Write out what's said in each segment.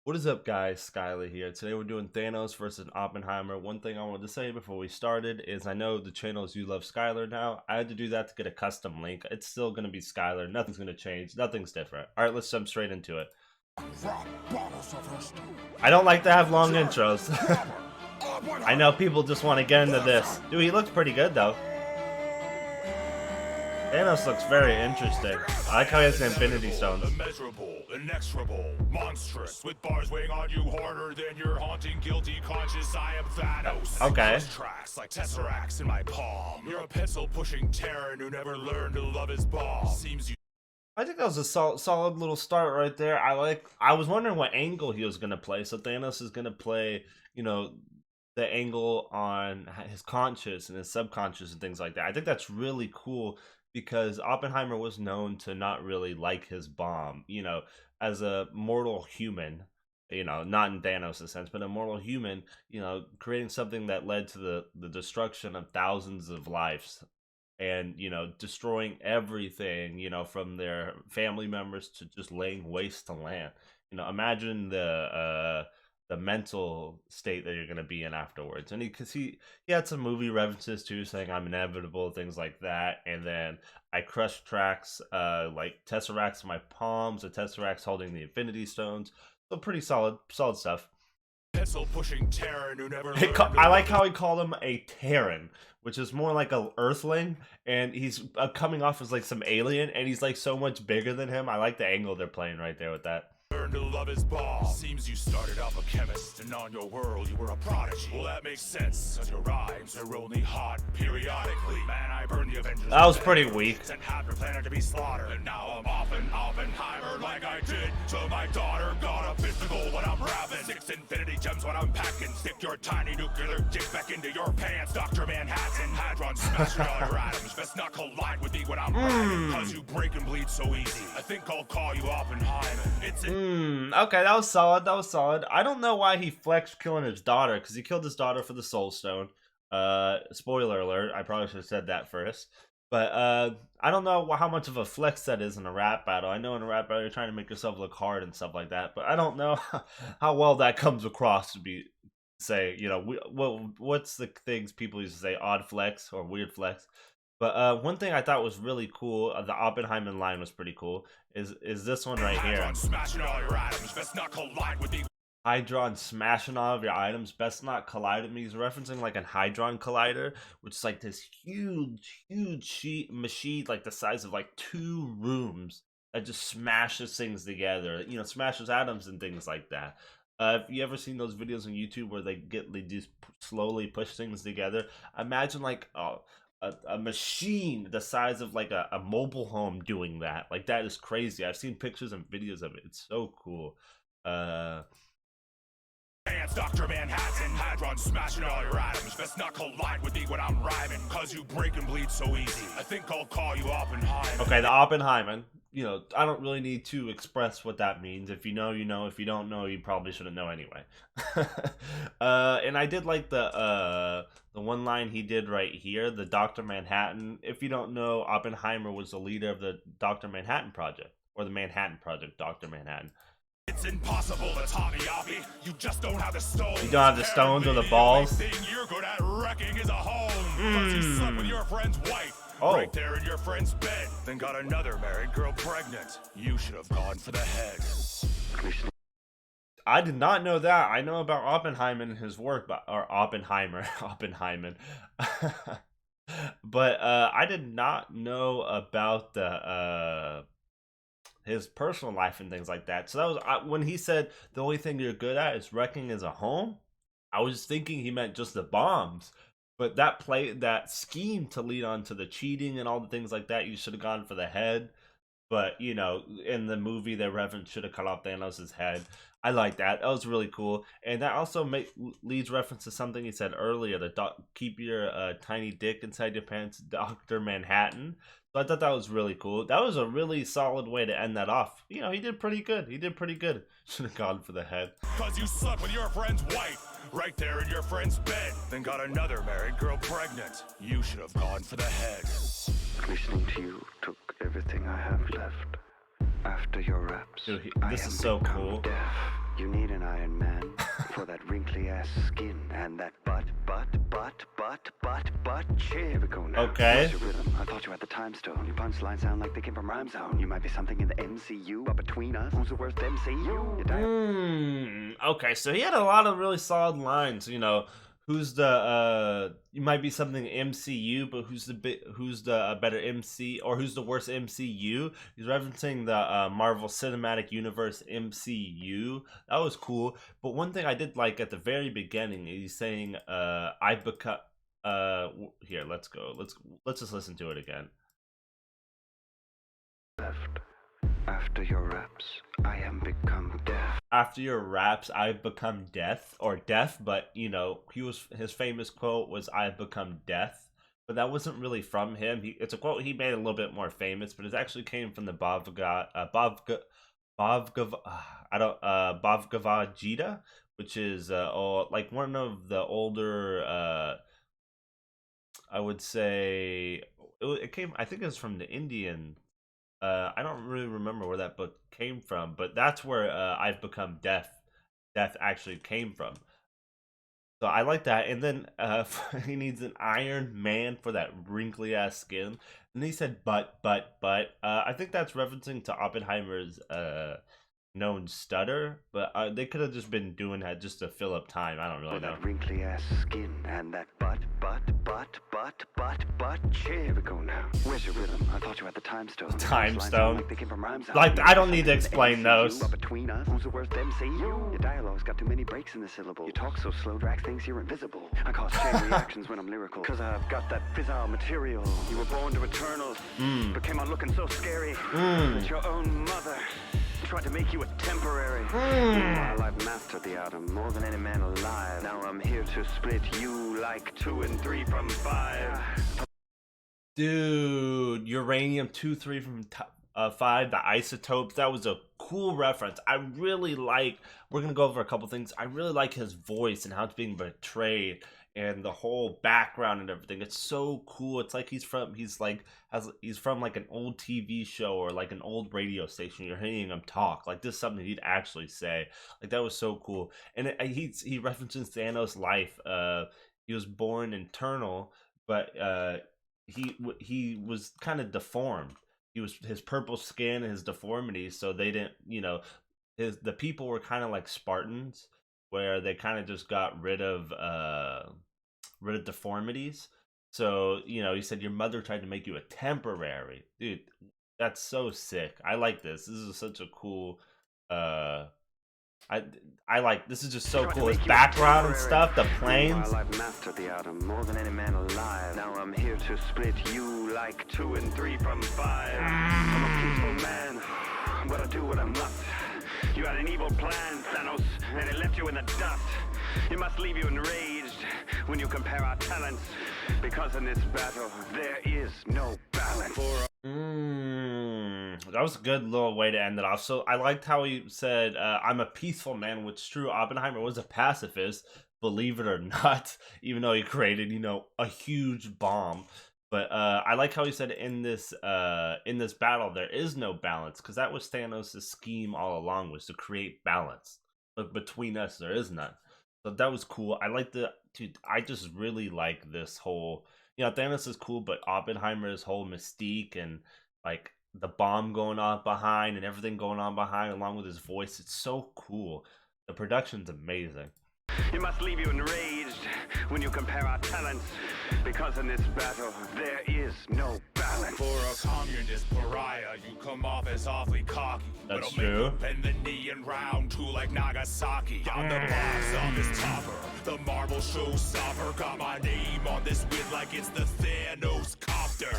What is up, guys? Skyler here. Today we're doing Thanos versus Oppenheimer. One thing I wanted to say before we started is I know the channels you love Skyler now. I had to do that to get a custom link. It's still going to be Skyler. Nothing's going to change. Nothing's different. All right, let's jump straight into it. I don't like to have long intros. I know people just want to get into this. Dude, he looks pretty good, though. Thanos looks very interesting. I like how he has the Infinity Stones. Immeasurable, inexorable, monstrous, with bars weighing on you harder than your haunting, guilty conscience. I am Thanos. Okay. Tracks like tesseracts in my palm. You're a pencil-pushing Terran who never learned to love his bomb. Seems you. I think that was a solid little start right there. I was wondering what angle he was gonna play. So Thanos is gonna play, the angle on his conscious and his subconscious and things like that. I think that's really cool because Oppenheimer was known to not really like his bomb. As a mortal human, not in Thanos' sense, but a mortal human, creating something that led to the destruction of thousands of lives and, destroying everything, from their family members to just laying waste to land. Imagine the mental state that you're going to be in afterwards. And because he had some movie references too, saying I'm inevitable, things like that. And then I crush tracks like tesseracts in my palms, the tesseracts holding the Infinity Stones. So pretty solid stuff. Pencil pushing Terran who never I like how he called him a Terran, which is more like a Earthling, and he's coming off as like some alien, and he's like so much bigger than him. I like the angle they're playing right there with that. learn to love his bomb. Seems you started off a chemist, and on your world you were a prodigy. Well, that makes sense, cause your rhymes are only hot periodically. Man, I burned the Avengers. That was pretty weak. And half your planet to be slaughtered. And now I'm Oppenheimer like I did to my daughter. Got a physical when I'm rapping. 6 infinity gems when I'm packing. Stick your tiny nuclear dick back into your pants. Dr. Manhattan, Hadron, smash all your atoms. Best not collide with me when I'm rapping. Cause you break and bleed so easy. I think I'll call you Oppenheimer. It's Okay, that was solid. I don't know why he flexed killing his daughter, because he killed his daughter for the Soul Stone. Spoiler alert, I probably should have said that first. But I don't know how much of a flex that is in a rap battle. I know in a rap battle you're trying to make yourself look hard and stuff like that, but I don't know how well that comes across to be say, what's the things people used to say, odd flex or weird flex. But one thing I thought was really cool, the Oppenheimer line was pretty cool, is this one right here. smashing all your atoms, best not collide with me. Hydron smashing all of your items, best not collide with me. He's referencing like a Hydron collider, which is like this huge machine, like the size of like 2 rooms that just smashes things together. Smashes atoms and things like that. If you ever seen those videos on YouTube where they just slowly push things together, imagine like a machine the size of like a mobile home doing that. Like, that is crazy. I've seen pictures and videos of it. It's so cool. Dr. Manhattan, Hadron, smashing all your atoms. Best not collide with me when I'm rhyming, cause you break and bleed so easy. I think I'll call you Oppenheimer. Okay, the Oppenheimer. I don't really need to express what that means. If you know, you know. If you don't know, you probably shouldn't know anyway. And I did like the one line he did right here, the Dr. Manhattan. If you don't know, Oppenheimer was the leader of the Dr. Manhattan Project, or the Manhattan Project, Dr. Manhattan. It's impossible to Tommy Oppie. You just don't have the stones. You don't have the stones or the balls. The only thing you're good at wrecking is a home. Cause you slept with your friend's wife. Oh. Right there in your friend's bed. Then got another married girl pregnant. You should have gone for the head. I did not know that. I know about Oppenheimer and his work, or Oppenheimer. But I did not know about the his personal life and things like that. So that was when he said the only thing you're good at is wrecking as a home. I was thinking he meant just the bombs, but that scheme to lead on to the cheating and all the things like that, you should have gone for the head. But in the movie, the reference should have cut off Thanos' head. I like that. That was really cool, and that also leads reference to something he said earlier: keep your tiny dick inside your pants, Dr. Manhattan. So I thought that was really cool. That was a really solid way to end that off. He did pretty good. Should have gone for the head. Cause you slept with your friend's wife. Right there in your friend's bed. Then got another married girl pregnant. You should have gone for the head. Listening to you took everything I have left. After your raps, Dude, I this am is so become cool. Deaf. You need an ass skin and that butt chin. Here we go now. Okay. Where's your rhythm? I thought you had the time stone. Your punchlines sound like they came from Rhyme Zone. You might be something in the MCU, but between us, who's the worst MCU? Okay, so he had a lot of really solid lines. You know, who's the you might be something MCU, but who's the better MC, or who's the worst MCU? He's referencing the Marvel Cinematic Universe MCU. That was cool. But one thing I did like at the very beginning, he's saying, "I've become." Here, let's go. Let's just listen to it again. Left. After your raps, I am become deaf. After your raps, I've become death, or deaf, but you know, his famous quote was I've become death, but that wasn't really from him. It's a quote he made a little bit more famous, but it actually came from the Bhagavad Gita, which is like one of the older I would say it came, I think it was from the Indian. I don't really remember where that book came from, but that's where I've become deaf. Death actually came from. So I like that. And then he needs an Iron Man for that wrinkly ass skin. And he said, but. I think that's referencing to Oppenheimer's known stutter, but they could have just been doing that just to fill up time. I don't really know. That wrinkly ass skin and that butt chin. Here we go now. Where's your rhythm? I thought you had the time stone. Time Punchlines sound stone. Like, they came from Rhyme Zone. Like, You I might don't be need to something in explain the those. But between us, who's the worst MCU? Your dialogue's got too many breaks in the syllable. You talk so slow, Drax thinks you're invisible. I cause chain reactions when I'm lyrical, cause I've got that fissile material. You were born to Eternals, but came on looking so scary that your own mother tried to make you a temporary. Meanwhile, I've mastered the atom more than any man alive. Now I'm here to split you like 2 and 3 from 5. Dude, uranium 2-3 from 5, the isotopes. That was a cool reference. I really like. We're gonna go over a couple things. I really like his voice and how it's being portrayed, and the whole background and everything. It's so cool. It's like he's from like an old TV show or like an old radio station. You're hearing him talk. Like, this is something he'd actually say. Like, that was so cool. And he references Thanos' life. He was born eternal, but he was kind of deformed. His purple skin, his deformity, so they didn't, the people were kind of like Spartans, where they kind of just got rid of deformities. So, he said your mother tried to make you a temporary. Dude, that's so sick. I like this. This is such a cool I like, this is just so cool. His background and stuff, the planes. Meanwhile, I've mastered the atom more than any man alive. Now I'm here to split you like 2 and 3 from 5. I'm a peaceful man, but I do what I must. You had an evil plan, Thanos, and it left you in the dust. It must leave you enraged when you compare our talents, because in this battle there is no balance. That was a good little way to end it off. So I liked how he said, I'm a peaceful man, which is true. Oppenheimer was a pacifist, believe it or not, even though he created, a huge bomb. But I like how he said in this battle there is no balance, because that was Thanos' scheme all along, was to create balance. But between us there is none. So that was cool. I just really like this whole, Thanos is cool, but Oppenheimer's whole mystique and like the bomb going on behind and everything going on behind, along with his voice, it's so cool. The production's amazing. It must leave you enraged when you compare our talents, because in this battle there is no balance. For a communist pariah, you come off as awfully cocky. That's but I'll true. Make you bend the knee in round 2 like Nagasaki. I'm the box office topper, the Marvel showstopper. Got my name on this win like it's the Thanos copter.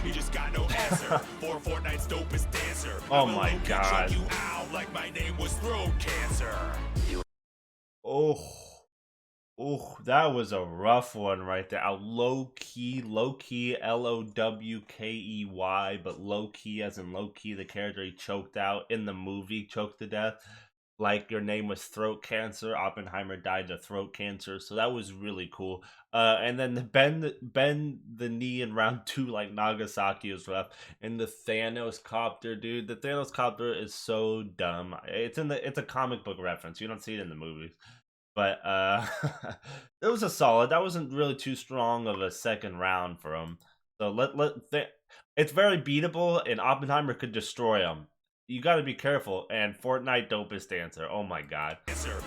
You just got no answer for Fortnite's dopest dancer. Oh my God. You out like my name was throat cancer. Oh, that was a rough one right there. A low key, Lowkey, but low key as in low key, the character he choked out in the movie, choked to death. Like, your name was throat cancer. Oppenheimer died of throat cancer, so that was really cool. And then the bend the knee in round 2 like Nagasaki was rough. And the Thanos copter, dude. The Thanos copter is so dumb. It's a comic book reference. You don't see it in the movies. But it was a solid. That wasn't really too strong of a second round for him. So it's very beatable, and Oppenheimer could destroy him. You got to be careful. And Fortnite dopest dancer. Oh my god.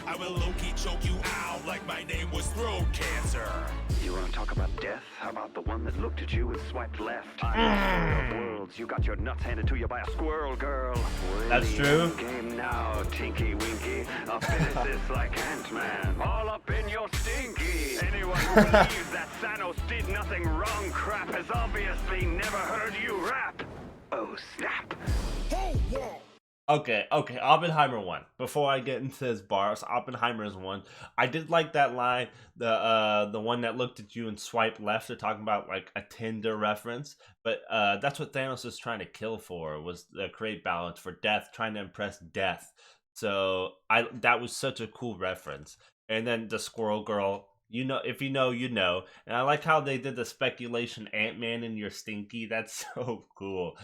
I will low-key choke you out like my name was throat cancer. You want to talk about death? How about the one that looked at you and swiped left? I'm of worlds. You got your nuts handed to you by a squirrel, girl. That's true. Game now, Tinky Winky. A physicist like Ant-Man. All up in your stinky. Anyone who believes that Thanos did nothing wrong crap has obviously never heard you rap. Oh, snap. Okay, Oppenheimer won. Before I get into his bars, Oppenheimer's won. I did like that line, the one that looked at you and swiped left. They're talking about like a Tinder reference, but that's what Thanos is trying to kill for, was create balance for death, trying to impress death. So that was such a cool reference. And then the Squirrel Girl. You know, if you know, you know. And I like how they did the speculation Ant-Man and you're stinky. That's so cool.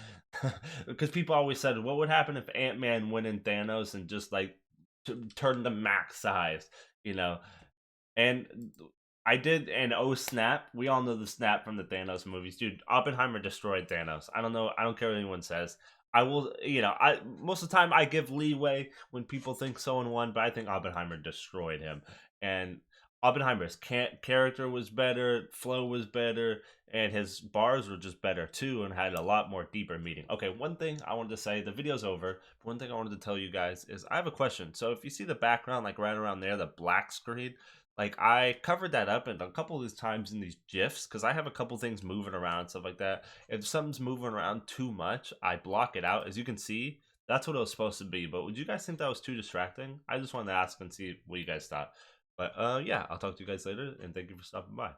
Because people always said, what would happen if Ant-Man went in Thanos and just like turned the max size, you know? And I did, and oh snap, we all know the snap from the Thanos movies. Dude, Oppenheimer destroyed Thanos. I don't know, I don't care what anyone says. I will, I most of the time I give leeway when people think someone won, but I think Oppenheimer destroyed him. And Oppenheimer's character was better, flow was better, and his bars were just better too, and had a lot more deeper meaning. Okay, one thing I wanted to say, the video's over. One thing I wanted to tell you guys is I have a question. So if you see the background, like right around there, the black screen, like I covered that up and a couple of these times in these GIFs, because I have a couple things moving around and stuff like that. If something's moving around too much, I block it out. As you can see, that's what it was supposed to be. But would you guys think that was too distracting? I just wanted to ask and see what you guys thought. But yeah, I'll talk to you guys later, and thank you for stopping by.